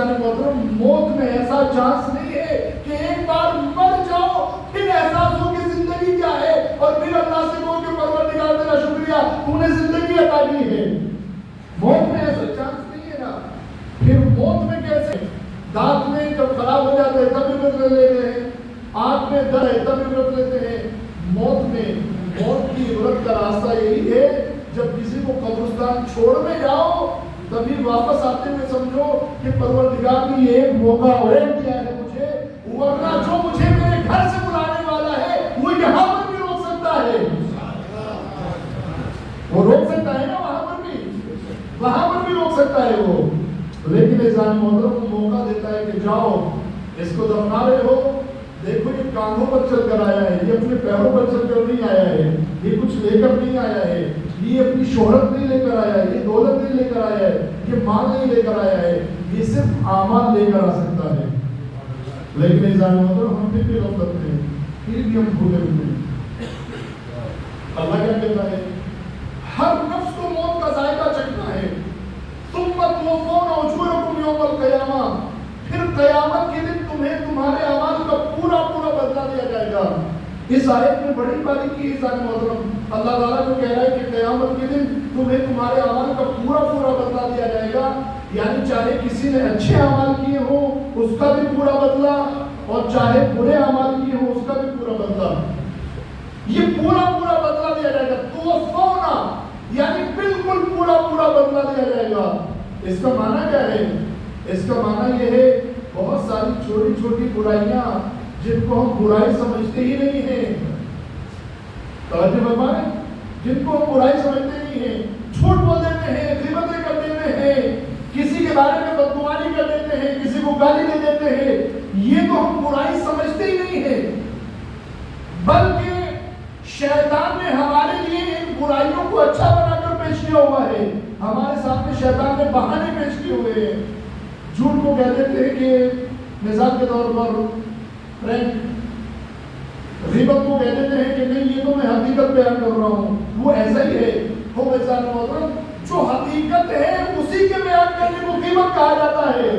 عزیزان محترم موت میں ایسا چانس نہیں ہے کہ ایک بار مر جاؤ پھر احساس ہو کہ زندگی کیا ہے اور پھر اللہ سے کہو کہ پروردگار تیرا شکریہ تو نے زندگی عطا کی ہے. موت میں ایسا چانس نہیں ہے نا. پھر موت میں کیسے؟ دانت میں جب خراب ہو جاتے ہیں تب عبرت لے لیتے ہیں, آنکھ میں درد ہے تب عبرت لیتے ہیں. موت میں موت کی عبرت کا راستہ یہی ہے جب کسی کو قبرستان چھوڑنے جاؤ تبھی واپس آتے ہوئے سمجھو کہ پروردگار نے یہ ایک موقع اور دیا ہے مجھے, ورنہ جو مجھے میرے گھر سے بلانے والا ہے وہ یہاں پر بھی روک سکتا ہے. وہ روک سکتا ہے نا, وہاں پر بھی روک سکتا ہے وہ. لیکن عزیزان محترم کو موقع دیتا ہے کہ جاؤ اس کو دفنا رہے ہو, دیکھو یہ کاندھوں پر چل کر آیا ہے, یہ اپنے پیروں پر چل کر نہیں آیا ہے, یہ کچھ لے کر نہیں آیا ہے, یہ اپنی شہرت نہیں لے کر آیا ہے, یہ دولت نہیں لے کر آیا ہے, یہ مال نہیں لے کر آیا ہے, یہ صرف اعمال لے کر آ سکتا ہے. لیکن عزیزان محترم ہم پھر بھی غفلت میں ہیں, پھر بھی ہم بھولے ہوئے ہیں. اللہ کیا کہتا ہے؟ ہر نفس کو موت کا ذائقہ چکھنا ہے. ثم توفون اجورکم یوم القیامہ, پھر قیامت کے دن تمہیں تمہارے اعمال کا پورا پورا بدلہ دیا جائے گا. اس آیت میں بڑی باریکی ہے عزیزان محترم. اللہ تعالیٰ کو کہہ رہا ہے کہ قیامت کے دن تمہیں تمہارے اعمال کا پورا پورا بدلہ دیا جائے گا. یعنی چاہے کسی نے اچھے اعمال کیے ہوں اس کا بھی پورا بدلہ, اور چاہے برے اعمال کیے ہوں اس کا بھی پورا بدلہ. یہ پورا پورا بدلہ دیا جائے گا. توفونا یعنی بالکل پورا پورا بدلہ دیا جائے گا. اس کا معنی کیا ہے؟ اس کا معنی یہ ہے بہت ساری چھوٹی چھوٹی برائیاں جن کو ہم برائی سمجھتے ہی نہیں ہیں, توجہ فرمائیں, جن کو ہم برائی سمجھتے نہیں ہیں, جھوٹ بول دیتے ہیں, غیبتیں کر دیتے ہیں, کسی کے بارے میں بدگمانی کر دیتے ہیں, کسی کو گالی دے دیتے ہیں, یہ تو ہم برائی سمجھتے ہی نہیں ہیں. بلکہ شیطان نے ہمارے لیے ان برائیوں کو اچھا بنا کر پیش کیا ہوا ہے. ہمارے سامنے شیطان نے بہانے پیش کیے ہوئے ہیں. جھوٹ کو کہہ دیتے ہیں کہ مثال کے طور پر فرینڈ, غیبت کو کہہ دیتے ہیں کہ نہیں یہ تو میں حقیقت بیان کر رہا ہوں, وہ ایسا ہی ہے. ہو عزیزان محترم, جو حقیقت ہے اسی کے بیان کرنے کو غیبت کہا جاتا ہے.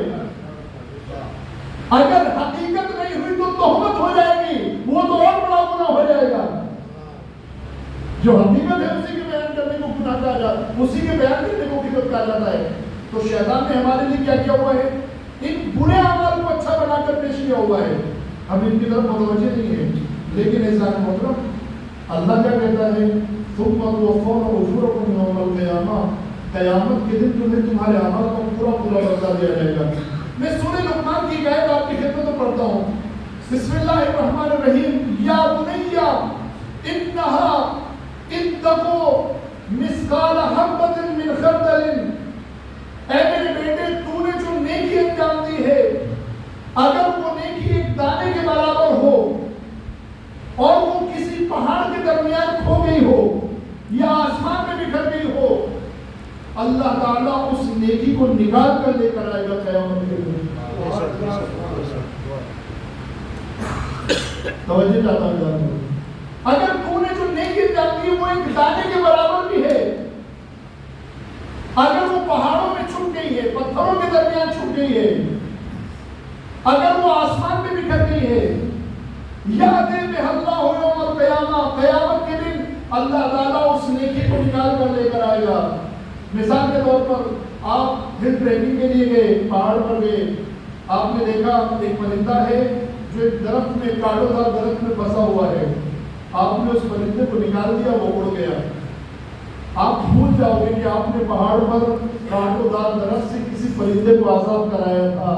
اگر حقیقت نہیں ہوئی تو تہمت ہو جائے گی, وہ تو اور بڑا گناہ ہو جائے گا. جو حقیقت ہے اسی کے بیان کرنے کو گناہ کہا جاتا ہے, اسی کے بیان کرنے کو غیبت کہا جاتا ہے. تو شیطان نے ہمارے لیے کیا کیا ہوا ہے؟ ان برے اعمال کو اچھا بنا کر پیش کیا ہوا ہے. ہم ان کی طرف متوجہ نہیں ہیں. لیکن عزیزان محترم اللہ کیا کہتا ہے؟ ثم توفون اجورکم یوم القیامہ, قیامت کے دن تمہیں تمہارے اعمال کا پورا پورا بدلہ دیا جائے گا. میں سورہ لقمان کی آیت آپ کی خدمت میں پڑھتا ہوں. بسم اللہ الرحمن الرحیم. یا بنی انہا ان تکو مثقال حبۃ من خردل, اے میرے بیٹے تو نے جو نیکی انجام دی ہے اگر وہ نیکی ایک دانے کے برابر ہو اور وہ کسی پہاڑ کے درمیان کھو گئی ہو یا آسمان میں بکھر گئی ہو, اللہ تعالیٰ اس نیکی کو نکال کر لے کر آئے گا قیامت کے دن. توجہ چاہتا ہوں, اگر تو نے جو نیکی انجام دی وہ ایک دانے کے برابر بھی ہے, اگر وہ پہاڑوں میں چھپ گئی ہے, پتھروں کے درمیان چھپ گئی ہے, اگر وہ آسمان میں بکھر گئی ہے, یاد ہے اللہ یوم القیامہ, قیامت کے دن اللہ تعالیٰ اس نیکی کو نکال کر لے کر آئے گا. مثال کے طور پر آپ ہل ٹریکنگ کے لیے گئے, پہاڑ پر گئے, آپ نے دیکھا ایک پرندہ ہے جو ایک درخت میں, کانٹوں دار درخت میں پھنسا ہوا ہے. آپ نے اس پرندے کو نکال دیا, وہ اڑ گیا. آپ بھول جاؤ گے کہ آپ نے پہاڑ پر کانٹوں دار درخت سے کسی پرندے کو آزاد کرایا تھا.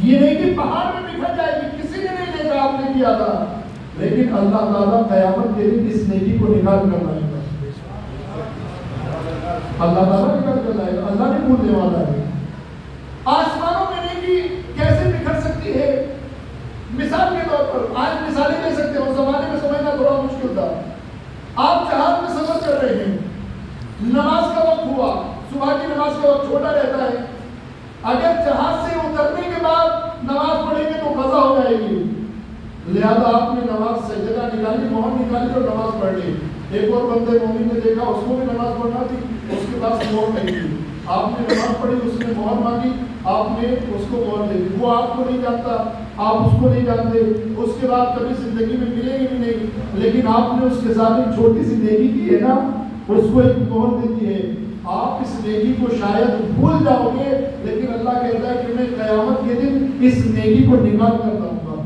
یہ نہیں کہ پہاڑ میں بکھر جائے گی, کسی نے نہیں دیکھا آپ نے کیا تھا, لیکن اللہ تعالیٰ قیامت کے دن اس نیکی کو نکال کر لائے گا. اللہ تعالیٰ نکال کر لائے گا, اللہ نہیں بھولنے والا ہے. آسمانوں میں نیکی کیسے بکھر سکتی ہے؟ مثال کے طور پر آج مثالیں دے سکتے ہیں, اس زمانے میں سمجھنا تھوڑا مشکل تھا. آپ جہاز میں سفر کر رہے ہیں, نماز کا وقت ہوا, صبح کی نماز کا وقت چھوٹا رہتا ہے. اگر جہاز سے اترنے کے بعد نماز پڑھیں گے تو قضا ہو جائے گی, لہذا آپ نے نماز سے جگہ نکالی, مہر نکالی اور نماز پڑھ لی. ایک اور بندے مومن نے دیکھا, اس کو بھی نماز پڑھنا تھی, اس کے پاس مہر نہیں تھی, آپ نے نماز پڑھی، اس نے مہر مانگی، آپ نے اس کو مہر دے دی، وہ آپ کو نہیں جانتا، آپ اس کو نہیں جانتے، اس کے بعد کبھی زندگی میں ملیں گے بھی نہیں، لیکن آپ نے اس کے ساتھ ایک چھوٹی سی نیکی کی ہے نا، اس کو ایک مہر دیتی ہے، آپ اس نیکی کو شاید بھول جاؤ گے، لیکن اللہ کہتا ہے کہ میں قیامت کے دن اس نیکی کو نکال کر دوں گا۔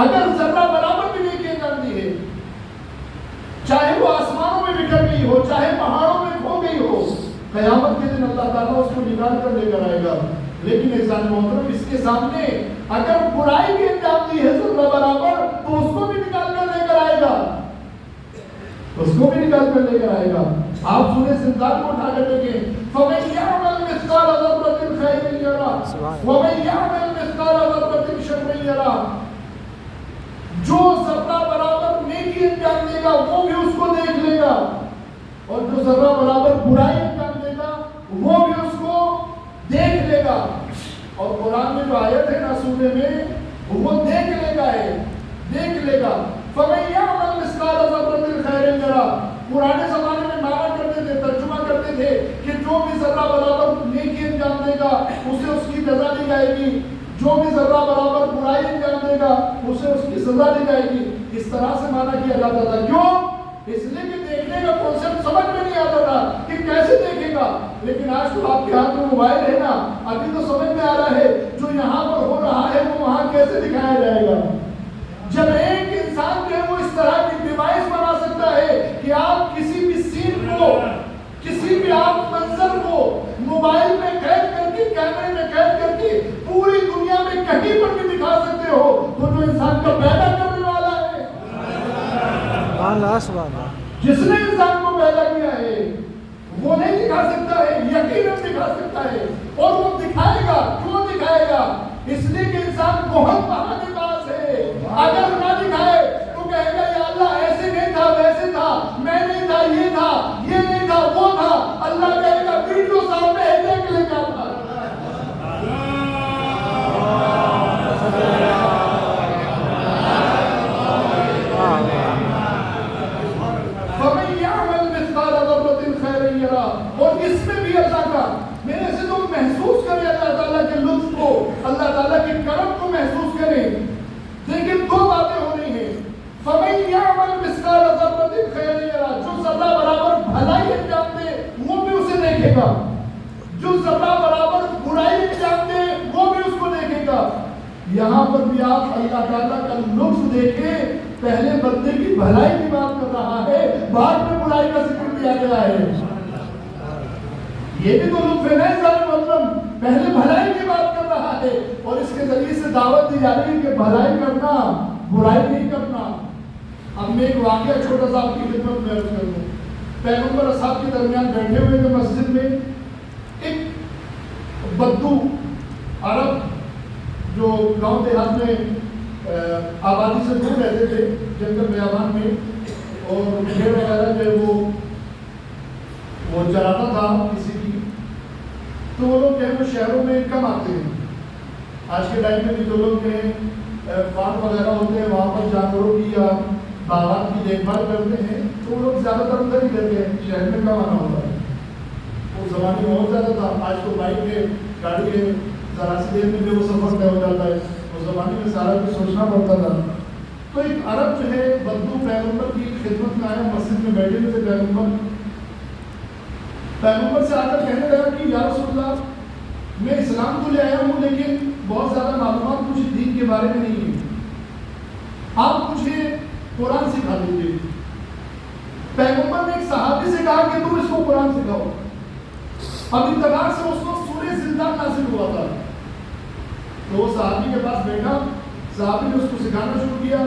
اگر ذرہ برابر بھی نیکی انجام دی ہے، چاہے وہ آسمانوں میں بکھر گئی ہو، چاہے پہاڑوں میں کھو گئی ہو، قیامت کے دن اللہ تعالیٰ اس کو نکال کر لے کر آئے گا۔ لیکن احسان محترم، اس کے سامنے اگر برائی بھی انجام دی ہے ذرہ برابر، تو اس کو بھی نکال کر لے کر آئے گا، اس کو بھی نکال کر لے کر آئے گا۔ آپ سورہ زلزال کو اٹھا کر دیکھیں، فَمَن يَعْمَلْ مِثْقَالَ ذَرَّةٍ خَيْرًا يَرَهُ وَمَن يَعْمَلْ مِثْقَالَ ذَرَّةٍ شَرًّا يَرَهُ، جو ذرہ برابر نیکی انجام دے گا وہ بھی اس کو دیکھ لے گا، اور جو ذرہ برابر برائی انجام دے گا وہ بھی اس کو دیکھ لے گا۔ اور قرآن میں جو آیت ہے نا سورہ میں، وہ دیکھ لے گا ہے، دیکھ لے گا۔ فَمَن يَعْمَلْ مِثْقَالَ ذَرَّةٍ خَيْرًا يَرَهُ، پرانے زمانے میں مانا کرتے تھے، ترجمہ کرتے تھے کہ جو بھی ذرہ برابر نیکی انجام دے گا اسے اس کی جزا دی جائے گی، جو بھی ذرہ برابر برائی انجام دے گا اسے اس کی سزا دی جائے گی۔ اس طرح سے مانا کیا جاتا تھا، کیوں؟ اس لیے کہ دیکھنے کا کانسیپٹ سمجھ میں نہیں آتا تھا کہ کیسے دیکھے گا، لیکن آج تو آپ کے ہاتھ میں موبائل ہے نا، ابھی تو سمجھ میں آ رہا ہے جو یہاں پر ہو رہا ہے وہ وہاں کیسے دکھایا جائے گا۔ جب ایک انسان جو ہے وہ اس طرح کی ڈیوائس بنا سکتا ہے کہ آپ کسی بھی سین کو، کسی بھی آپ منظر کو موبائل میں قید کر کے، کیمرے میں قید کر کے پوری دنیا میں کہیں پر بھی دکھا سکتے ہو، تو جو انسان کا پیدا کرنے والا ہے، جس نے انسان کو پیدا کیا ہے، وہ نہیں دکھا سکتا ہے، یقیناً دکھا سکتا ہے، اور وہ دکھائے گا۔ کیوں دکھائے گا؟ اس لیے کہ انسان بہت بہانے باز ہے، اگر نہ دکھائے تو کہے گا یا اللہ ایسے نہیں تھا، ویسے تھا، میں نہیں تھا، یہ تھا، یہ نہیں تھا، وہ تھا۔ اللہ کہے گا ویڈیو سامنے ہے، دیکھ لے کیا تھا۔ اور اس میں بھی اللہ کا، میرے سے تم محسوس کریں اللہ تعالیٰ کے لطف کو، اللہ تعالیٰ کے کرم کو محسوس کریں۔ لیکن دو باتیں ہو رہی ہیں، فَمَن يَعْمَلْ مِثْقَالَ ذَرَّةٍ خَيْرًا يَرَهُ، جو ذرہ برابر بھلائی انجام دے وہ بھی اسے دیکھے گا، جو ذرہ برابر برائی انجام دے وہ بھی اس کو دیکھے گا۔ یہاں پر بھی آپ اللہ تعالیٰ کا لطف دیکھیں، پہلے بندے کی بھلائی کی بات کر رہا ہے، بعد میں برائی کا ذکر کیا گیا ہے۔ یہ بھی تو لطف ہے نا انسان مطلب، پہلے بھلائی کی بات کر رہا ہے اور اس کے ذریعے سے دعوت دی جا رہی ہے کہ بھلائی کرنا، برائی نہیں کرنا۔ اب میں ایک واقعہ چھوٹا سا آپ کی خدمت میں عرض کر دوں۔ پیغمبر اصحاب کے درمیان بیٹھے ہوئے تھے مسجد میں، ایک بدو عرب جو گاؤں دیہات میں آبادی سے دور رہتے تھے، جنگل بیابان میں، اور بھیڑ وغیرہ جو ہے وہ چراتا تھا کسی کی، تو وہ لوگ وہ شہروں میں کم آتے ہیں۔ آج کے ٹائم میں بھی جو لوگ فارم وغیرہ ہوتے ہیں وہاں پر جانوروں کی یا باغات کی دیکھ بھال کرتے ہیں، تو وہ لوگ زیادہ تر اندر ہی رہتے ہیں، شہر میں کم آنا ہوتا ہے۔ اس زمانے میں بہت زیادہ تھا، آج تو بائک ہے، گاڑی ہے، ذرا سی دیر میں جو وہ سفر طے ہو جاتا ہے، اس زمانے میں سارا کچھ سوچنا پڑتا تھا۔ تو ایک عرب جو ہے بدو پیغمبر کی خدمت میں آیا، مسجد میں بیٹھے ہوئے تھے، پیغمبر سے آ کر کہنے لگا کہ یا رسول اللہ، میں اسلام تو لے آیا ہوں لیکن بہت زیادہ معلومات مجھے دین کے بارے میں نہیں ہے، آپ مجھے قرآن سکھا دیجیے۔ پیغمبر نے ایک صحابی سے کہا کہ تم اس کو قرآن سکھاؤ۔ اب اتفاق سے اس وقت سورہ زلزال نازل ہوا تھا، تو وہ صحابی کے پاس بیٹھا، صحابی نے اس کو سکھانا شروع کیا،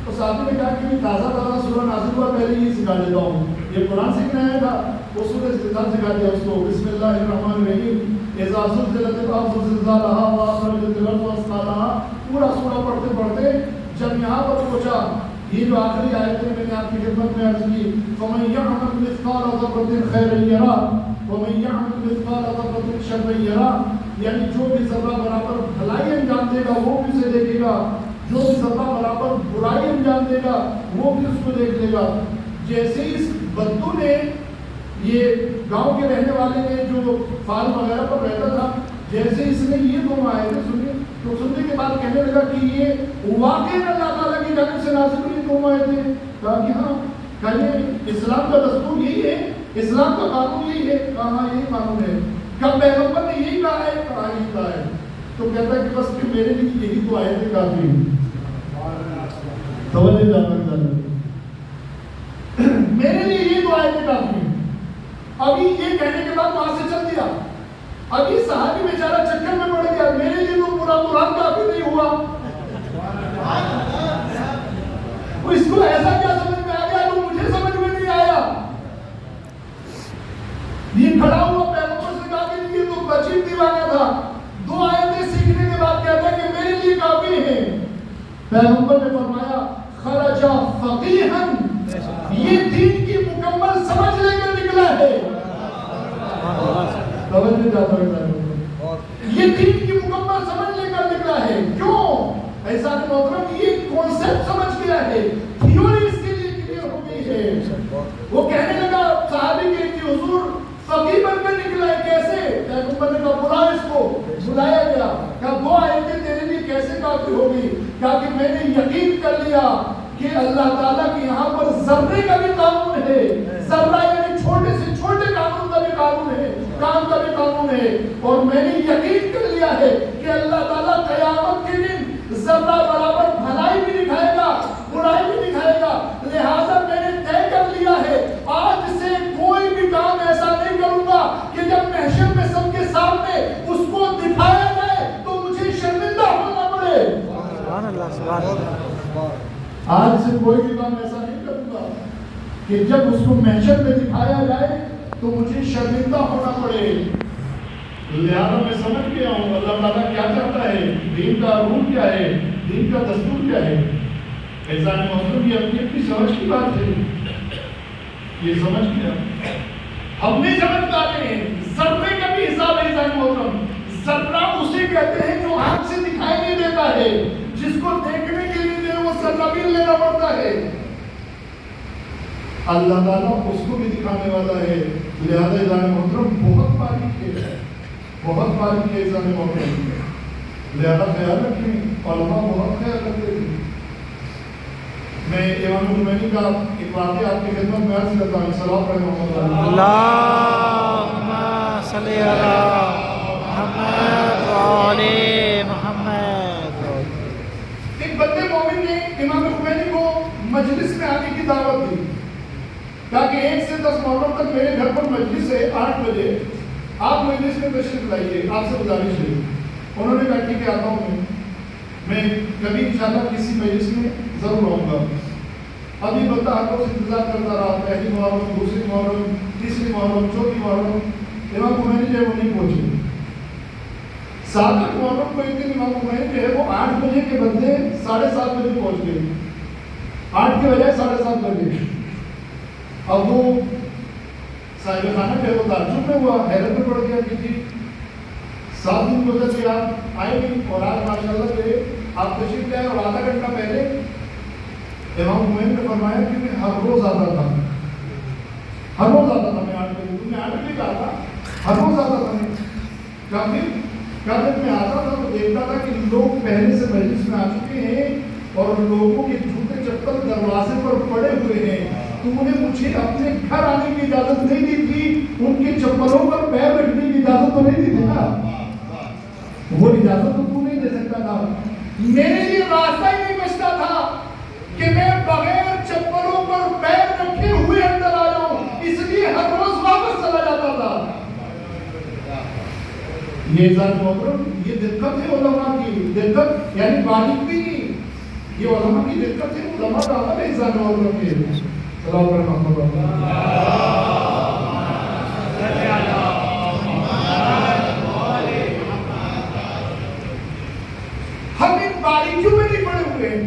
تو صحابی نے کہا کہ تازہ سورہ نازل ہوا، پہلے یہ سکھا دیتا ہوں، یہ قرآن سیکھنا آیا تھا۔ وہ سورہ زلزال سکھا دیا اس کو، بسم اللہ الرحمن الرحیم، اذا زلزلت الارض زلزالها واخرجت الارض اثقالها، پورا سورہ پڑھتے پڑھتے جب یہاں پر پہنچا، یہ جو آخری آیت ہے میں نے آپ کی خدمت میں عرض کی، فَمَن يَعْمَلْ مِثْقَالَ ذَرَّةٍ خَيْرًا يَرَهُ وَمَن يَعْمَلْ مِثْقَالَ ذَرَّةٍ شَرًّا يَرَهُ، یعنی جو بھی ذرہ برابر بھلائی انجام دے گا وہ بھی اسے دیکھے گا، جو بھی ذرہ برابر برائی انجام دے گا وہ بھی اس کو دیکھ لے گا۔ جیسے ہی اس بدو نے، یہ گاؤں کے رہنے والے نے جو فارم وغیرہ پر رہتا تھا، جیسے اس نے یہ دونوں آیتیں سنی تو سننے کے بعد کہنے لگا کہ یہ واقعی اللہ تعالیٰ کی جانب سے نازل ہوئی دونوں آیتیں؟ کہا کہ ہاں، کہا یہ اسلام کا دستور یہی ہے، اسلام کا قانون یہی ہے؟ کہا ہاں یہی قانون ہے۔ کب پیغمبر نے یہی کہا ہے؟ کہا یہی کہا ہے۔ تو کہتا ہے کہ بس کہ میرے لیے یہی دو آیتیں کافی ہیں۔ توجہ جانا، میرے لیے یہ دو آیتیں کافی ہیں۔ ابھی یہ کہنے کے بعد وہاں سے چل دیا۔ ابھی صحابی بیچارہ چکر میں پڑ گیا، میرے لیے تو پورا قرآن کافی نہیں ہوا، اس کو ایسا کیا سمجھ میں آ گیا جو مجھے سمجھ میں نہیں آیا۔ یہ کھڑا ہوا پیغمبر سے کہا کہ یہ تو بچی دیوانہ تھا، دو آیتیں سیکھنے کے بعد کہتا ہے کہ میرے لیے کافی ہے۔ پیغمبر نے فرمایا خرج فقیہا، یہ دین کی مکمل سمجھ لے کر نکلا ہے۔ یہ دین کی مکمل سمجھ لے کر نکلا ہے۔ کیوں؟ ایسا محترم یہ کانسیپٹ سمجھ گیا ہے، تھیوری اس کے لیے کلیئر ہو گئی ہے۔ وہ کہنے لگا صحابی کے کہ حضور فقیہ بن کر نکلا ہے، کیسے؟ پیغمبر نے کہا بلا اس کو، بلایا گیا، کہا دو آیتیں تیرے لیے کیسے کافی ہوگی؟ کہا کہ میں نے یقین کر لیا کہ اللہ تعالیٰ کے یہاں پر ذرے کا بھی قانون ہے، ذرہ یعنی چھوٹے سے چھوٹے قانون کا بھی قانون ہے، کام کا بھی قانون ہے، اور میں نے یقین کر لیا ہے کہ اللہ تعالیٰ قیامت کے دن ذرہ برابر بھلائی بھی دکھائے گا، برائی بھی دکھائے گا۔ لہٰذا میں نے طے کر لیا ہے آج سے کوئی بھی کام ایسا نہیں کروں گا کہ جب محشر میں سب کے سامنے اس کو دکھایا جائے تو مجھے شرمندہ ہونا پڑے۔ سبحان اللہ، سبحان اللہ۔ آج سے کوئی بھی کام ایسا نہیں کروں گا کہ جب اس کو محشر میں دکھایا جائے تو مجھے شرمندہ ہونا پڑے۔ لہٰذا میں سمجھ گیا ہوں اللہ تعالیٰ کیا چاہتا ہے، دین کا رول کیا ہے، دین کا دستور کیا ہے۔ ایسا محترم یہ اپنی اپنی سمجھ کی بات ہے، یہ سمجھ گیا، ہم نہیں سمجھ پاتے ہیں۔ ذرے کا بھی حساب ہے ایسا محترم، ذرہ اسے کہتے ہیں جو آنکھ سے دکھائی نہیں دیتا ہے، جس کو دیکھنے کے لیے وہ ذرہ بھی لینا پڑتا ہے۔ اللہ تعالیٰ اس کو بھی دکھانے والا ہے، لہذا ایزان محترم بہت باریک ہے، بہت باریک ہے ایزان محترم، لہذا خیال رکھیں، علماء بہت خیال رکھتے ہیں۔ میں امام خمینی کا ایک واقعہ آپ کی خدمت میں عرض کرتا ہوں، صلوات پڑھیں محمد اللہم صلی علی محمد وعلی محمد۔ ایک بندے مومن نے امام خمینی کو مجلس میں آنے کی دعوت دی، کہا کہ 1 سے 10 محرم تک میرے گھر پر مجلس ہے، 8 بجے آپ مجلس میں تشریف لائیے، آپ سے گزارش ہے۔ انہوں نے کہا ٹھیک ہے آتا ہوں میں کبھی انشاءاللہ کسی مجلس میں ضرور آؤں گا۔ ابھی بندہ ہر روز انتظار کرتا رہا، پہلی محرم، دوسری محرم، تیسری محرم، چوتھی محرم، امام خمینی جو ہے وہ نہیں پہنچے۔ 7 محرم کو ایک دن امام خمینی جو ہے وہ 8 بجے کے بدلے 7:30 بجے پہنچ گئے، 8 کے بجائے 7:30 بجے۔ اب وہ صاحب خانہ جو ہے وہ تعجب میں ہوا، حیرت میں پڑ گیا کہ جی 7 دن گزر کے آپ آئے نہیں، اور آج ماشاءاللہ جو ہے آپ تشریف لائے، اور آدھا گھنٹہ پہلے امام خمینی نے فرمایا کہ میں ہر روز آتا تھا، ہر روز آتا تھا، میں 8 بجے، تم نے 8 بجے کہا تھا، ہر روز آتا تھا میں۔ کیا جب میں آتا تھا تو دیکھتا تھا کہ لوگ پہلے سے مجلس میں آ چکے ہیں اور لوگوں کے جوتے چپل دروازے پر پڑے ہوئے ہیں، تم نے مجھے اپنے گھر آنے کی اجازت نہیں دی تھی، ان کے چپلوں پر پیر رکھنے کی اجازت تو نہیں دی تھی نا، وہ اجازت تو تم نہیں دے سکتا تھا۔ میرے لیے راستہ ہی نہیں بچتا تھا کہ میں بغیر چپلوں پر پیر رکھے ہوئے اندر آ جاؤں، اس لیے ہر روز واپس چلا جاتا تھا۔ یہ ذات محترم، یہ دقت ہے علماء کی، دقت یعنی باریک بھی نہیں، یہ علماء کی دقت ہے، علماء کا عمل ہے ذات محترم کے۔ سلام علیکم محمد ہم ان باریکیوں میں نہیں پڑے ہوئے ہیں۔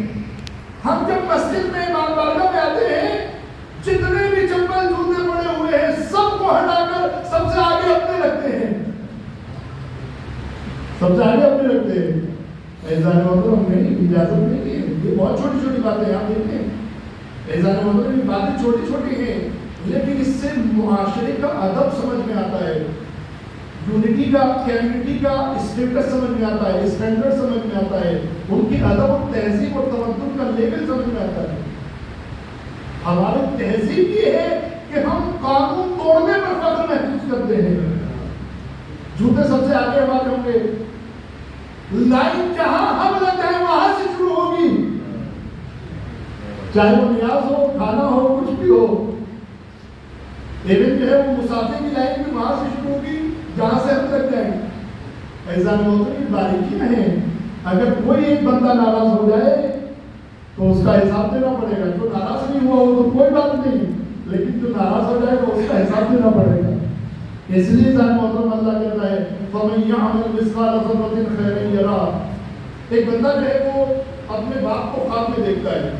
ہم جب مسجد میں امام بارگاہ میں آتے ہیں، جتنے بھی چپل جوتے پڑے ہوئے ہیں سب کو ہٹا کر سب سے آگے اپنے رکھتے ہیں، سب سے آگے اپنے رکھتے ہیں۔ ایسا محترم نہیں، اجازت نہیں ہے، یہ بہت چھوٹی چھوٹی باتیں آپ دیکھیں، ایسا محترم یہ باتیں چھوٹی چھوٹی ہیں، لیکن اس سے معاشرے کا ادب سمجھ میں آتا ہے، یونٹی کا کمیونٹی کا اسٹیٹس سمجھ میں آتا ہے، اسٹینڈرڈ سمجھ میں آتا ہے، ان کی ادب اور تہذیب اور تمدن کا لیول سمجھ میں آتا ہے۔ ہماری تہذیب یہ ہے کہ ہم قانون توڑنے پر فخر محسوس کرتے ہیں، جوتے سب سے آگے ہمارے ہوں گے، لائن جہاں ہم لگ جائیں وہاں سے شروع ہوگی، چاہے وہ نیاز ہو، کھانا ہو، کچھ بھی ہو، ایون جو ہے وہ مسافر کی لائن بھی وہاں سے شروع ہوگی جہاں سے ہم لگ جائیں۔ ایسا نہیں ہوتا کہ باریکی میں ہے، اگر کوئی ایک بندہ ناراض ہو جائے تو اس کا حساب دینا پڑے گا، جو ناراض نہیں ہوا وہ تو کوئی بات نہیں، لیکن جو ناراض ہو جائے گا اس کا حساب دینا پڑے گا۔ اس لیے جان محترم اللہ کہتا ہے فَمَن يَعْمَلْ مِثْقَالَ ذَرَّةٍ خَيْرًا يَرَهُ۔ ایک بندہ جو ہے وہ اپنے باپ کو خواب میں دیکھتا ہے،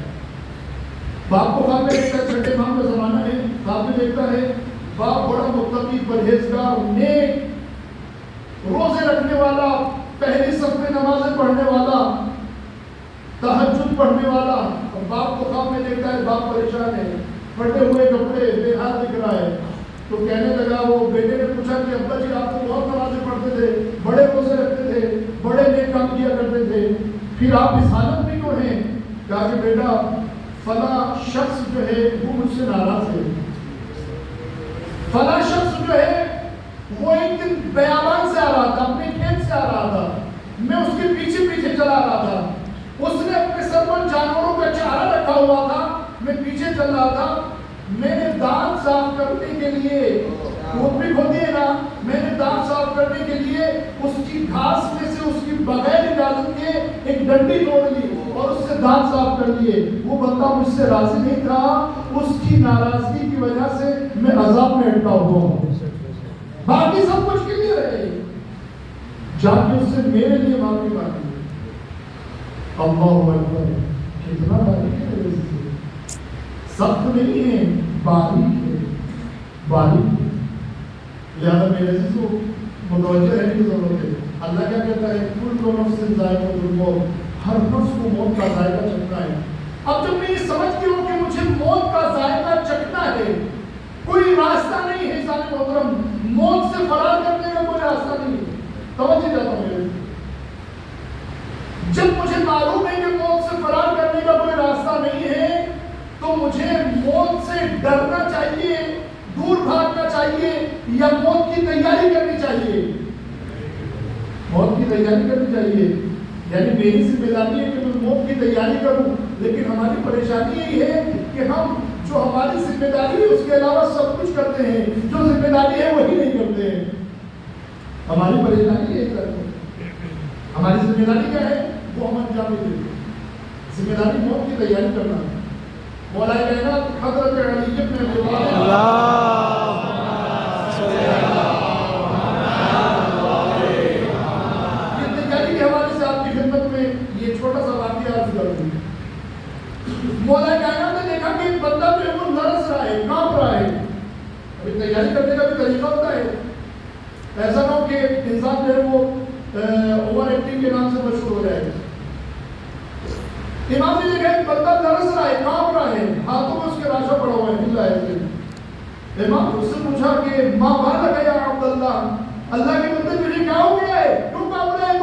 باپ کو خواب میں دیکھتا ہے، چھٹے ماہ کا زمانہ ہے، خواب میں دیکھتا ہے باپ بڑا متقی، پرہیزگار، نیک، روزے رکھنے والا، پہلی صف میں نمازیں پڑھنے والا، تہجد پڑھنے والا، اور باپ کو خواب میں دیکھتا ہے باپ پریشان ہے، پھٹے ہوئے کپڑے، بے حال دکھ رہا ہے، تو کہنے لگا، وہ بیٹے نے پوچھا کہ ابا جی آپ تو بہت نمازیں پڑھتے تھے، بڑے روزے رکھتے تھے، بڑے نیک کام کیا کرتے تھے، پھر آپ اس حالت میں کیوں ہیں؟ کہا کہ بیٹا فلاں شخص جو ہے وہ مجھ سے ناراض ہے، فلاں شخص جو ہے وہ ایک دن بیابان سے آ رہا تھا، اپنے کھیت سے آ رہا تھا، میں اس کے پیچھے پیچھے چلا رہا تھا، اس نے اپنے سر پر جانوروں کا چارہ رکھا ہوا تھا، میں پیچھے چل رہا تھا، میں نے دانت صاف کرنے کے لیے، ٹوپک ہوتی ہے نا، میں نے دانت صاف کرنے کے لیے اس کی گھاس میں سے اس کی بغیر اجازت کے ایک ڈنڈی توڑ لی اور اس سے دانت صاف کر لیے۔ وہ بندہ مجھ سے راضی نہیں تھا، اس کی ناراضگی کی وجہ سے میں عذاب میں اٹکا ہوا ہوں، باقی سب کچھ کلیئر ہے، جا کے اس سے میرے لیے معافی مانگی۔ اللہ اکبر، کتنا باریک ہے، سخت نہیں ہے، باریک ہے، باریک ہے۔ لہذا میرے عزیزو متوجہ رہنے کی ضرورت ہے۔ اللہ کیا کہتا ہے؟ کل نفس ذائقۃ الموت، ہر نفس کو موت کا ذائقہ چکھنا ہے۔ اب جب میں یہ سمجھتی ہوں کہ مجھے موت کا ذائقہ چکھنا ہے، کوئی راستہ نہیں ہے انسان محترم، موت سے فرار کرنے کا کوئی راستہ نہیں ہے، توجہ دیتا ہوں میرے، جب مجھے معلوم ہے کہ موت سے فرار کرنے کا کوئی راستہ نہیں ہے تو مجھے موت سے ڈرنا چاہیے، دور بھاگنا چاہیے، یا موت کی تیاری کرنی چاہیے؟ موت کی تیاری کرنی چاہیے، یعنی میری ذمہ داری ہے کہ میں موت کی تیاری کروں، لیکن ہماری پریشانی یہی ہے کہ ہم جو ہماری ذمہ داری ہے اس کے علاوہ سب کچھ کرتے ہیں، جو ذمہ داری ہے وہی نہیں کرتے ہیں۔ ہماری پریشانی یہی کرتے ہیں، ہماری ذمہ داری کیا ہے وہ ہم انجام نہیں دیتے، ذمہ داری موت کی تیاری کرنا ہے۔ مولا کائنات حضرت علی ابن ابی طالب کی تیاری کے حوالے سے آپ کی خدمت میں یہ چھوٹا سا واقعہ عرض کر دوں۔ مولا کائنات نے دیکھا کہ ایک بندہ جو ہے وہ لرز رہا ہے، کانپ رہا ہے۔ ابھی تیاری کرنے کا بھی طریقہ ہوتا ہے، ایسا نہ ہو کہ انسان جو ہے وہ اوور ایکٹنگ کے نام سے مشہور ہو جائے۔ امام نے دیکھا ایک بندہ لرز رہا ہے، کانپ رہا ہے، ہاتھوں میں اس کے راشا پڑا ہوا ہے، ہل رہا ہے۔ امام نے اس سے پوچھا کہ ماں باہر لگا یا عبداللہ، اللہ کے بندے تجھے کیا ہو گیا ہے، کیوں کانپ رہا ہے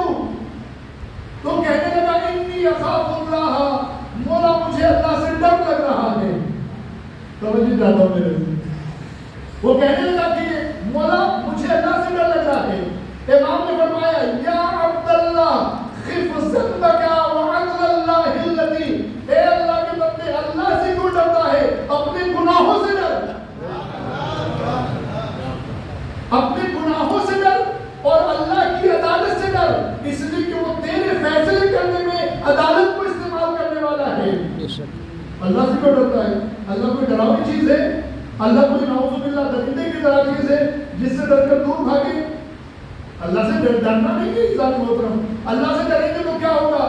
تو کہنے لگا انی اخاف اللہ، مولا مجھے اللہ سے ڈر لگ رہا ہے۔ توجہ چاہتا ہوں میرے سے، وہ کہنے لگا کہ مولا مجھے اللہ سے ڈر لگ رہا ہے۔ امام نے فرمایا یا عبداللہ خف ذنبک وعدل اللہ الذی، اے اللہ کے بندے اللہ سے کیوں ڈرتا ہے؟ اپنے گناہوں سے ڈر، اپنے گناہوں سے ڈر اور اللہ کی عدالت سے ڈر، اس لیے کہ وہ تیرے فیصلے کرنے میں عدالت کو استعمال کرنے والا ہے۔ اللہ سے کیوں ڈرتا ہے؟ اللہ کوئی ڈراؤنی چیز ہے؟ اللہ کوئی نعوذ باللہ درندے کی طرح چیز ہے جس سے ڈر کر دور بھاگے؟ اللہ سے ڈرنا نہیں ہے انسان محترم۔ اللہ سے ڈریں گے تو کیا ہوگا؟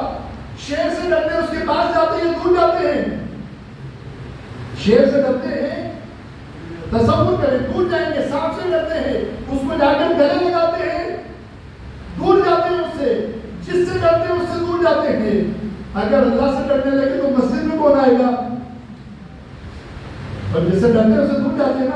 شیر سے ڈرتے ہیں، اس کے پاس جاتے ہیں دور جاتے ہیں، شیر سے ڈرتے ہیں، تصور کریں دور جائیں گے، سانپ سے ڈرتے ہیں، اس کو جا کر گلے لگاتے ہیں، دور جاتے ہیں اس سے، جس سے ڈرتے ہیں اس سے دور جاتے ہیں۔ اگر اللہ سے ڈرنے لگے تو مسجد میں کون آئے گا؟ اور جس سے ڈرتے ہیں اس سے دور جاتے ہیں نا۔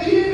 3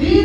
3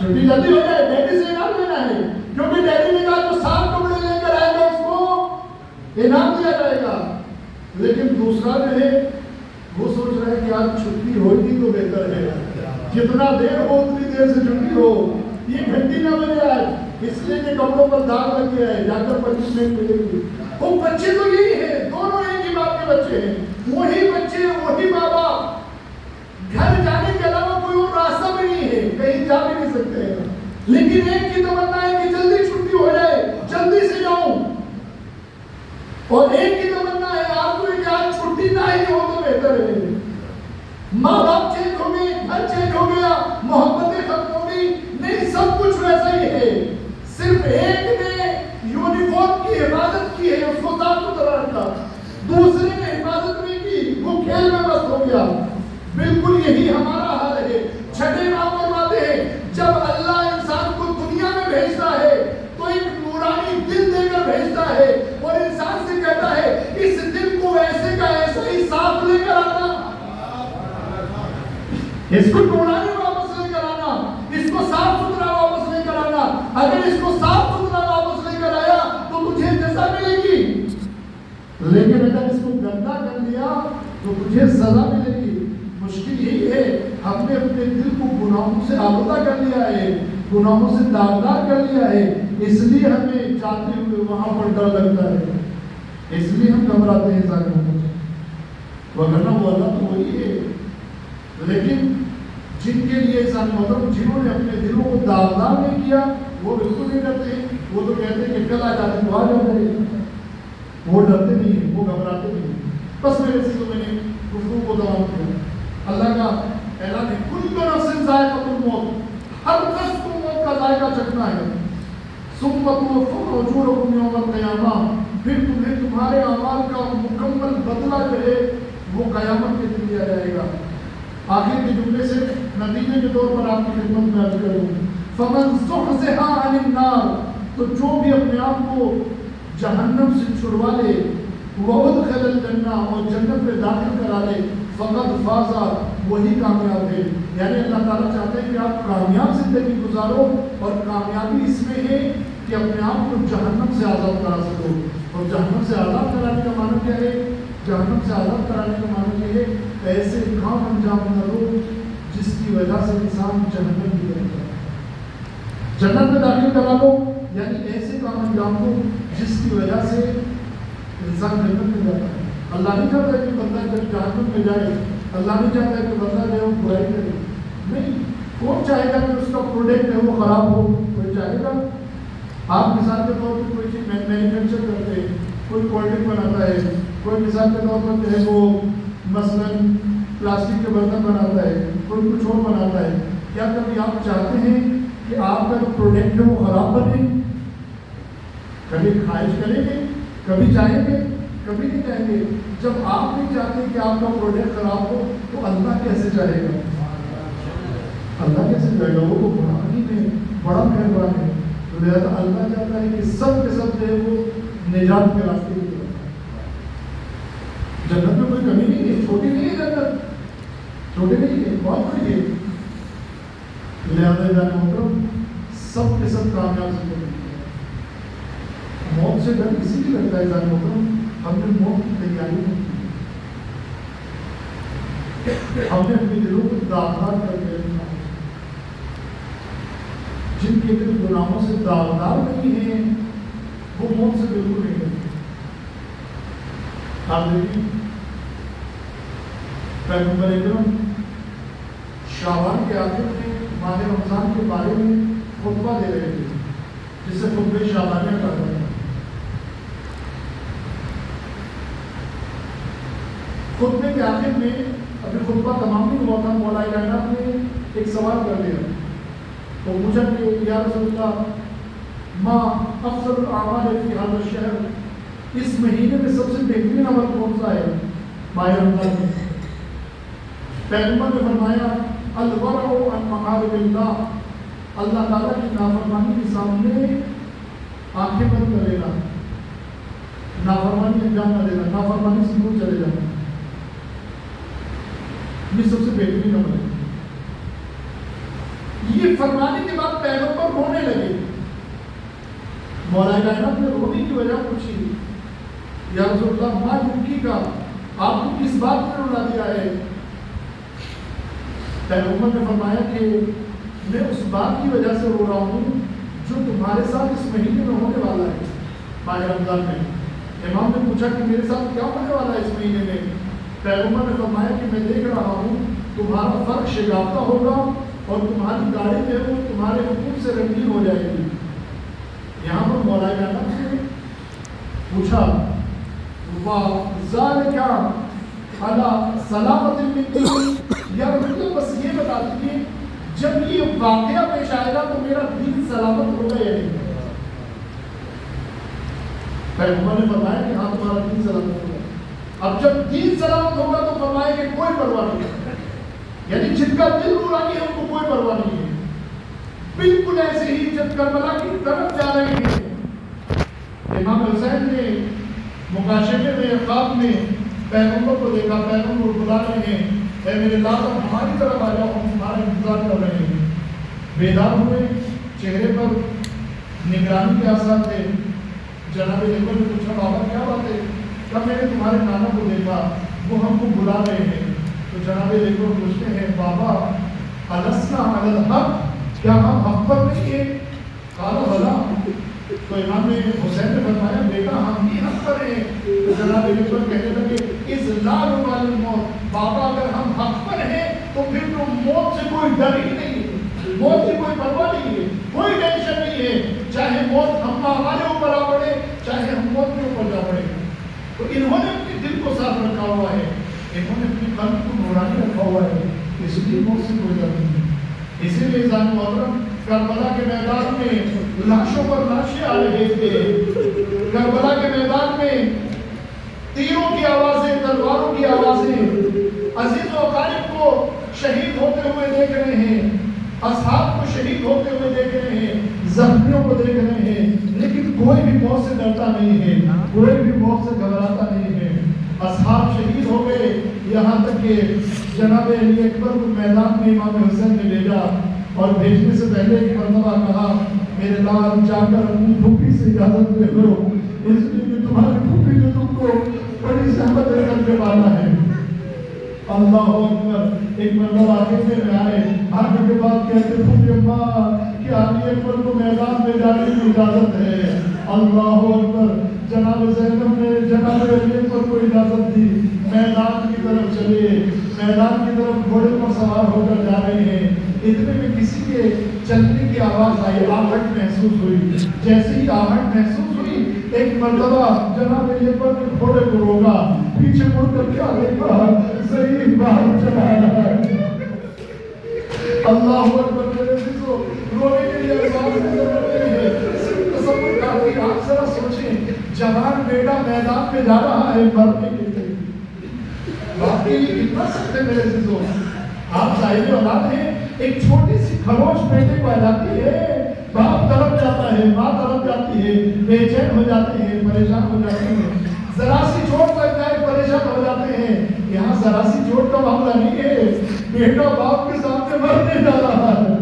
چھٹی جلدی ہو جائے، ڈیڈی سے انعام لینا ہے، کیونکہ ڈیڈی نے کہا جو 7 کپڑے لے کر آئے گا اس کو انعام دیا جائے گا. لیکن دوسرا جو ہے وہ سوچ رہا ہے کہ آج چھٹی ہوگی تو بہتر ہے، جتنا دیر ہو اتنی دیر سے چھٹی ہو، یہ گھنٹی نہ بجے آج، اس لیے کہ کپڑوں پر داغ لگ گیا ہے، جا کر 25 منٹ ملے گی. وہ بچے تو یہی ہے، دونوں ایک ہی باپ کے بچے ہیں، وہی بچے وہی ماں باپ، گھر جانے کے علاوہ کوئی اور راستہ بھی نہیں ہے، کہیں جا بھی نہیں سکتے ہیں، لیکن ایک کی تمنا ہے کہ جلدی چھٹی ہو جائے، جلدی سے جاؤں، اور ایک کی تمنا ہے آپ کو کہ آج چھٹی نہ ہی ہو تو بہتر ہے. ماں باپ چینج ہو گئے، گھر چینج ہو گیا، محبتیں ختم ہو گئی، نہیں سب کچھ ویسا ہی ہے، صرف ایک نے یونیفارم کی حفاظت کی ہے، اس کو صاف ستھرا رکھا، دوسرے نے حفاظت نہیں کی، وہ کھیل میں مست ہو گیا. بالکل یہی ہمارا حال ہے. چھٹے امام فرماتے ہیں جب اللہ انسان کو دنیا میں بھیجتا ہے تو ایک نورانی دل دے کر بھیجتا ہے اور انسان سے کہتا ہے اس دل کو ایسے کا ایسا ہی صاف لے کر آنا، اس کو نورانی واپس لے کر آنا، اس کو صاف ستھرا واپس لے کر آنا. اگر اس کو صاف ستھرا واپس لے کر آیا تو تجھے جزا ملے گی، لیکن اگر اس کو گندا کر لیا تو تجھے سزا ملے گی. مشکل یہی ہے ہم نے اپنے دل کو گناہوں سے آلودہ کر لیا ہے، گناہوں سے داغدار کر لیا ہے، اس لیے ہمیں جاتے ہوئے وہاں پر ڈر لگتا ہے، اس لیے ہم گھبراتے ہیں ظاہروں سے، وگرنہ وہ اللہ تو وہی ہے. لیکن جن کے لیے انسان محترم جنہوں نے اپنے دلوں کو داغدار نہیں کیا وہ بالکل نہیں ڈرتے. وہ تو کہتے ہیں کہ کل آ جاتے تو آ جاتے ہیں، وہ ڈرتے نہیں ہیں، وہ گھبراتے نہیں ہیں. بس میرے سے تو میں نے گفتگو کو تمام کیا. اللہ کا اعلان ہے کل نفس ذائقۃ الموت، ہر نفس کو موت کا ذائقہ چکھنا ہے. ثم توفون اجورکم یوم القیامہ، پھر تمہیں تمہارے اعمال کا مکمل بدلہ جو ہے وہ قیامت کے دن دیا جائے گا. آخر کے جملے سے نتیجے کے طور پر آپ کی خدمت میں عرض کروں فمن زحزح عن النار، تو جو بھی اپنے آپ کو جہنم سے چھڑوا لے، وادخل الجنہ، اور جنت میں داخل کرا لے، فقد فاز، وہی کامیاب ہے. یعنی اللہ تعالیٰ چاہتے ہیں کہ آپ کامیاب زندگی گزارو، اور کامیابی اس میں ہے کہ اپنے آپ کو جہنم سے آزاد کرا سکو. اور جہنم سے آزاد کرانے کا معنی کیا ہے؟ جہنم سے آزاد کرانے کا معنی یہ ہے ایسے کام انجام نہ دو جس کی وجہ سے انسان جہنم کی طرف جائے. جنت میں داخل کرا دو یعنی ایسے کام انجام دو جس کی وجہ سے انسان جنت میں جاتا ہے. اللہ نہیں چاہتا کہ بندہ جب جہنم میں جائے، اللہ نہیں چاہتا کہ بندہ جو ہے وہ برائی کرے، نہیں. کون چاہے گا کہ اس کا پروڈکٹ ہے وہ خراب ہو؟ کوئی چاہے گا؟ آپ مثال کے طور پر کوئی چیز مینوفیکچر کرتے ہیں، کوئی کولڈ ڈرنک بناتا ہے، کوئی مثال کے طور پر جو ہے وہ مثلاً پلاسٹک کے برتن بناتا ہے، کوئی کچھ اور بناتا ہے. کیا کبھی آپ چاہتے ہیں کہ آپ کا جو پروڈکٹ ہے وہ خراب بنے؟ کبھی خواہش کریں گے؟ کبھی چاہیں گے؟ کبھی نہیں چاہیں گے. جب آپ نہیں چاہتے کہ آپ کا پروڈکٹ خراب ہو تو اللہ کیسے چاہے گا؟ اللہ کیسے چاہے گا؟ وہ تو قرآن میں بڑا مہربان ہے. تو لہٰذا اللہ چاہتا ہے کہ سب کے سب جو ہے وہ نجات کے راستے کی طرف. جنت میں کوئی کمی نہیں ہے، چھوٹی نہیں ہے جنت، چھوٹی نہیں ہے، بہت بڑی ہے. لہٰذا جانے محترم سب کے سب کامیاب زندگی ہے. موت سے ڈر اسی لیے لگتا ہے جانے محترم ہم نے موت کی تیاری نہیں کی، ہم نے اپنے دلوں کو داغدار کر کے رکھا. جن کے دل گناہوں سے داغدار نہیں ہیں وہ موت سے بالکل نہیں ڈرتے. آپ دیکھیں پیغمبر اکرم شعبان کے آخر میں ماہ رمضان کے بارے میں خطبہ دے رہے تھے جسے خطبہ شعبانیہ کہا جاتا ہے. خطبے کے آخر میں ابھی خطبہ تمام نہیں ہوا تھا، مولا کائنات نے ایک سوال کر دیا. تو پوچھا کہ یا رسول اللہ ما افضل الاعمال فی ھذا الشہر، اس مہینے میں سب سے بہترین عمل کون سا ہے ماہ رمضان میں؟ پیغمبر نے فرمایا الورع عن محارم اللہ، اللہ تعالیٰ کی نافرمانی کے سامنے آنکھیں بند کر لینا، نافرمانی انجام نہ دینا، نافرمانی سے دور چلے جانا، یہ سب سے بہترین عمل ہے. یہ فرمانے کے بعد پیغمبر رونے لگے. مولا کائنات نے رونے کی وجہ پوچھی, یا رسول اللہ ماں یبکی کا, آپ کو کس بات میں رلا دیا ہے؟ پیغمبر نے فرمایا کہ میں اس بات کی وجہ سے رو رہا ہوں جو تمہارے ساتھ اس مہینے میں ہونے والا ہے, ماہ رمضان میں. امام نے پوچھا کہ میرے ساتھ کیا ہونے والا ہے اس مہینے میں؟ پیغمبر نے فرمایا کہ میں دیکھ رہا ہوں تمہارا فرق شگافتہ ہوگا اور تمہاری داڑھی جو ہے وہ تمہارے حکم سے رنگین ہو جائے گی. یہاں پر مولا کائنات سے پوچھا وَذَلِكَ عَلَى سَلَامَةٍ مِّن دِينِي, یا مطلب بس یہ بتا دیجیے جب یہ واقعہ پیش آئے گا تو میرا دین سلامت ہوگا یا نہیں؟ پیغمبر نے فرمایا کہ ہاں تمہارا دین سلامت ہوگا. اب جب دین سلامت ہوگا تو فرمایا کہ کوئی پرواہ نہیں, یعنی جن کا دل نورانی ہے ان کو کوئی پرواہ نہیں ہے. بالکل ایسے ہی جب کربلا کی طرف جا رہے ہیں, امام حسین نے مکاشفے میں خواب میں پیغمبر کو دیکھا. پیغمبر بلا رہے ہیں, اے میرے لال ہماری طرف آ جاؤ, ہم تمہارا انتظار کر رہے ہیں. بیدار ہوئے, چہرے پر نگرانی کے آثار تھے. جناب اکبر نے پوچھا بابا کیا بات ہے؟ کب میں نے تمہارے نانا کو دیکھا, وہ ہم کو بلا رہے ہیں. تو جناب اکبر پوچھتے ہیں بابا السنا علی الحق, کیا ہم حق پر نہیں ہیں؟ قال بلا. تو امام حسین نے فرمایا بیٹا ہم ہی حق پر ہیں. تو جناب اکبر کہنے لگے اذلال الموت, بابا اگر ہم حق پر ہیں تو پھر تو موت سے کوئی ڈر ہی نہیں ہے, موت سے کوئی پرواہ نہیں ہے, کوئی ٹینشن نہیں ہے. چاہے موت ہمارے اوپر آ پڑے, چاہے ہم موت کے اوپر جا پڑے. تو انہوں نے اپنے دل کو صاف رکھا ہوا ہے, انہوں نے اپنے قلب کو نورانی رکھا ہوا ہے, اس لیے موت سے کوئی ڈر نہیں ہے. اسی لیے عزیزان محترم کربلا کے میدان میں لاشوں پر لاشیں آ رہے تھے. کربلا کے میدان میں تیروں کی آوازیں, تلواروں کی آوازیں, عزیز و اقارب کو شہید ہوتے ہوئے دیکھ رہے ہیں, اصحاب کو شہید ہوتے ہوئے دیکھ رہے ہیں, زخمیوں کو دیکھ رہے ہیں, لیکن کوئی بھی موت سے ڈرتا نہیں ہے, کوئی بھی موت سے گھبراتا نہیں ہے. اصحاب شہید ہو گئے, یہاں تک کہ جناب علی اکبر کو میدان میں امام حسین نے بھیجا, اور بھیجنے سے پہلے ایک مرتبہ کہا میرے لال جا کر اپنی پھوپھی سے اجازت لے لو, اس لیے کہ تمہاری پھوپھی نے تم کو بڑی زحمت دے کر کے مارا ہے. اللہ اکبر. ایک مرتبہ آگے میں آئے, آگے کے بعد کہتے پھوپھی اماں کہ علی اکبر کو میدان میں جانے کی اجازت ہے. اللہ اکبر. جناب زینب نے جناب علی اکبر کو اجازت دی, میدان کی طرف چلے, میدان کی طرف گھوڑے پر سوار ہو کر جا رہے ہیں. اتنے میں کسی کے چلنے کی آواز آئی, آہٹ محسوس ہوئی. جیسے ہی آہٹ محسوس ہوئی ایک مرتبہ جناب علی اکبر نے گھوڑے کو روکا, پیچھے مڑ کر کیا دیکھا, ضعیف باہر چلا رہا ہے. اللہ اکبر. میرے عزیزو رونے کے لیے الفاظ کی ضرورت نہیں ہے, صرف تصور کافی. آپ ذرا سوچیں, جوان بیٹا میدان میں جا رہا ہے مرنے کے لیے, واقعی کتنا سخت ہے میرے عزیزو. آپ صاحب اولاد ہیں, ایک چھوٹی سی خروش بیٹے کو آ جاتی ہے, باپ طرف جاتا ہے, ماں طرف جاتی ہے, بے چین ہو جاتے ہیں, پریشان ہو جاتے ہیں, ذرا سی چوٹ لگ جائے پریشان ہو جاتے ہیں. یہاں ذرا سی چوٹ کا معاملہ نہیں ہے, بیٹا باپ کے سامنے مرنے جا رہا ہے.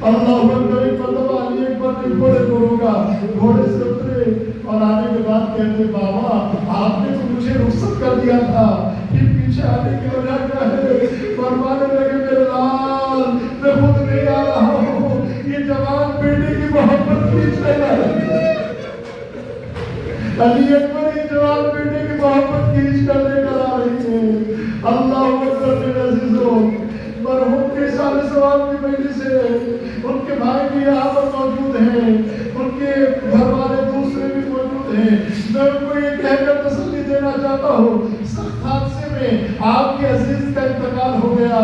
اللہ اکبر. ایک مرتبہ علی اکبر نے گھوڑے کو روکا, گھوڑے سے اترے اور آنے کے بعد کہتے بابا آپ نے تو مجھے رخصت کر دیا تھا, پھر پیچھے آنے کی وجہ کیا ہے؟ فرمانے لگے میرے لال میں خود نہیں آ رہا ہوں, یہ جوان بیٹے کی محبت کھینچ رہا ہے. علی اکبر یہ جوان بیٹے کی محبت کھینچ کر لے کر آ رہی ہے. اللہ اکبر. میرے عزیزو مرحوم کے سال ثواب کی وجہ سے ان کے بھائی بھی یہاں پر موجود ہیں, ان کے گھر والے دوسرے بھی موجود ہیں. میں ان کو یہ کہہ کر تسلی دینا چاہتا ہوں, سخت حادثے میں آپ کے عزیز کا انتقال ہو گیا,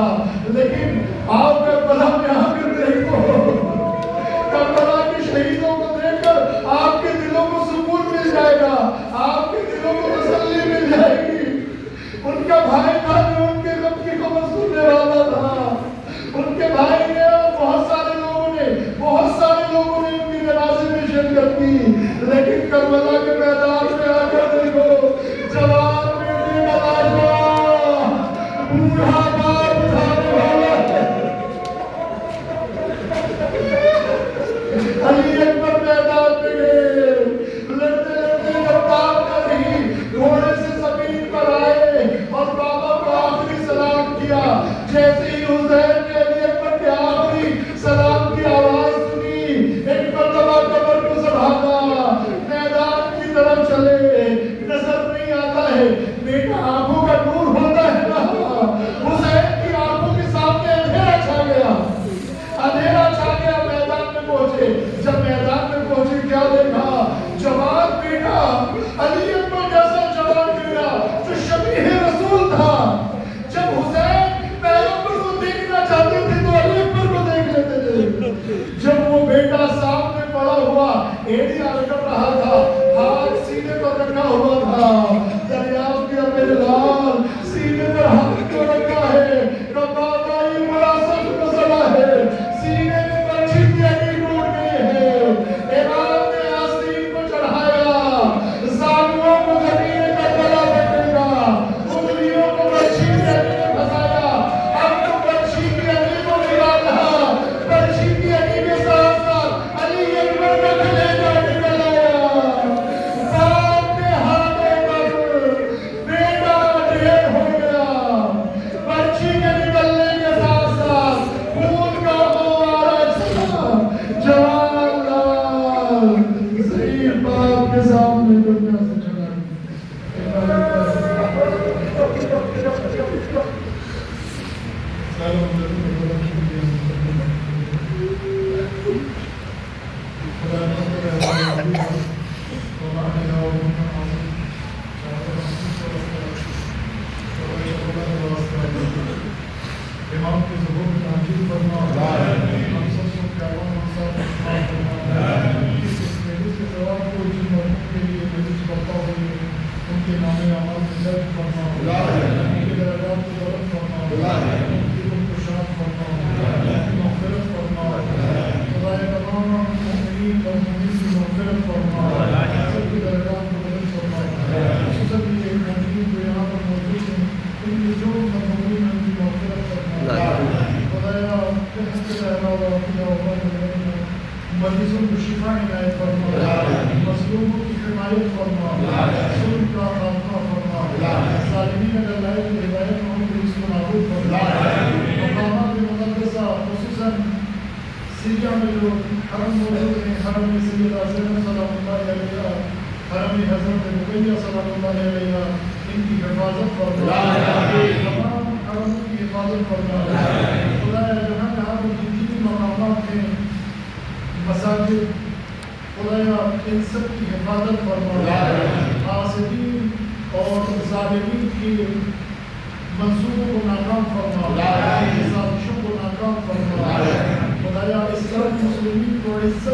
لیکن آپ کربلا میں آ کر دیکھو, کربلا کے شہیدوں کو دیکھ کر آپ کے دلوں کو سکون مل جائے گا, آپ کے دلوں کو تسلی مل جائے گی. ان کا بھائی تھا جو ان کے غم کی خبر سننے والا تھا, ان کے بھائی نے بہت سارے لوگوں نے ان کی جنازے میں شرکت کی, لیکن کربلا کے میدان میں آ کر دیکھو جوان بیٹے کا لاشا بوڑھا باپ اٹھانے والا ہے. علی اکبر میدان میں گئے، لڑتے لڑتے جب کام کری گھوڑے سے زمین پر آئے اور بابا کو آخری سلام کیا، جیسے ہی حسین نے علی اکبر کے آخری سلام کی آواز سنی، ایک مرتبہ قبر کو سنبھالا، میدان کی طرف چلے، نظر نہیں آتا ہے بیٹا، آنکھوں کا نور ہوتا ہے نا، حسین کی آنکھوں کے سامنے اندھیرا چھا گیا، اندھیرا چھا گیا، میدان میں پہنچے، جب میدان میں پہنچے کیا دیکھا؟ جوان بیٹا، علی اکبر جیسا جوان بیٹا جو شبیہ رسول تھا، جب حسین پیغمبر کو دیکھنا چاہتے تھے تو علی اکبر کو دیکھ لیتے تھے، جب وہ بیٹا سامنے پڑا ہوا ایڑی رکھ رہا تھا، ہاتھ سینے پر رکھا ہوا تھا، دریافت کیا میرے لال سینے پر ہاتھ کیوں رکھا ہے؟ کہ بابا یہ بڑا سخت مسئلہ ہے، سینے میں برچھی کی ہڈی ٹوٹ گئی ہے، امام نے آستین کو چڑھایا، زانوؤں کو زمین کا گلا بنے گا، انگلیوں کو برچھی کی ہڈی میں پھنسایا، اب تو برچھی کی ہڈی کو نکالا، برچھی کی ہڈی کے ساتھ ساتھ علی اکبر کا کلیجہ نکل آیا، باپ نے ہاتھوں پر بیٹا ڈھیر ہو گیا، برچھی کے نکلنے کے ساتھ ساتھ خون کا فوارہ چلا، جوان لال ضعیف باپ کے سامنے دنیا سے چلا امام کے ظہور میں تعجیل فرما، ہم سب کو پیغام انصاف عطا فرما، اس محنت کے ثواب کو جن مرحوم کے لیے محنت کرتا ہوئے ان کے نام اعمال میں درج فرما، ان کے درجات کو بلند فرما، ان کی عمر کو شاد فرما، ان کی مغفرت فرما، خدائے تمام مومنین اور مومنین کی مغفرت فرما، سب کے درجات کو بلند فرما، خصوصاً یہ مومنین جو یہاں پر موجود ہیں ان کی جو مرحومین ہیں ان کی مغفرت فرما، خدایا مریضوں کو شفا عنایت فرما، مظلوموں کی حمایت فرما، ظلم کا خاتمہ فرما، ظالمین اگر لائق ہدایت ہوں تو اس کو نابود فرما، مقامات مقدسہ خصوصاً سیریا میں جو حرم موجود ہیں، حرم سیدہ زینب سلام اللہ علیہ، حرم حضرت رقیہ سلام اللہ علیہ، ان کی حفاظت فرما، تمام حرموں کی حفاظت فرما، خدایا جہاں جہاں پر جتنی مقامات ہیں، مساجد، خدایا ان سب کی حفاظت فرما، حاسدین اور ظالمین کی منصوبوں کو ناکام فرما، سازشوں کو ناکام فرما، خدایا اسلام مسلمین کو عزت